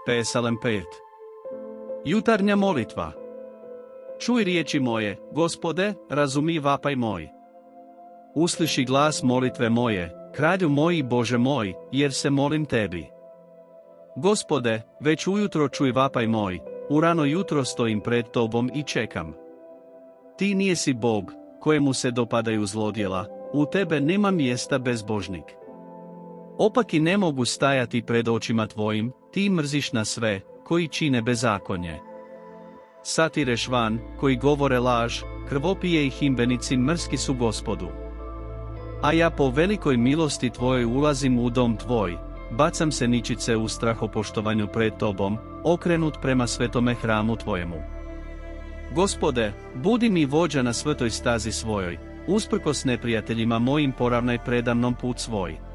Psalm 5. Jutarnja molitva. Čuj riječi moje, Gospode, razumi vapaj moj. Usliši glas molitve moje, Kralju moj i Bože moj, jer se molim tebi. Gospode, već ujutro čuj vapaj moj, u rano jutro stojim pred tobom i čekam. Ti nijesi Bog, kojemu se dopadaju zlodjela, u tebe nema mjesta bezbožnik. Opaki ne mogu stajati pred očima tvojim, ti mrziš na sve, koji čine bezakonje. Satireš van, koji govore laž, krvopije i himbenici mrski su Gospodu. A ja po velikoj milosti tvojoj ulazim u dom tvoj, bacam se ničice u strahopoštovanju pred tobom, okrenut prema svetome hramu tvojemu. Gospode, budi mi vođa na svetoj stazi svojoj, usprkos neprijateljima mojim poravnaj predamnom put svoj.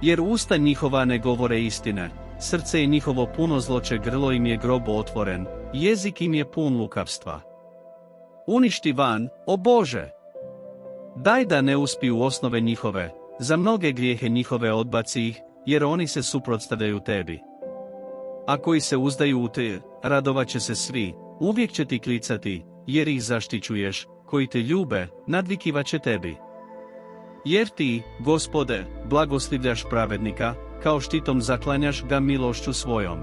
Jer usta njihova ne govore istine, srce je njihovo puno zloće, grlo im je grobo otvoren, jezik im je pun lukavstva. Uništi van, o Bože! Daj da ne uspiju osnove njihove, za mnoge grijehe njihove odbaci ih, jer oni se suprotstavljaju tebi. A koji se uzdaju u te, radovat će se svi, uvijek će ti klicati, jer ih zaštićuješ, koji te ljube, nadvikivat će tebi. Jer ti, Gospode, blagoslivljaš pravednika, kao štitom zaklanjaš ga milošću svojom.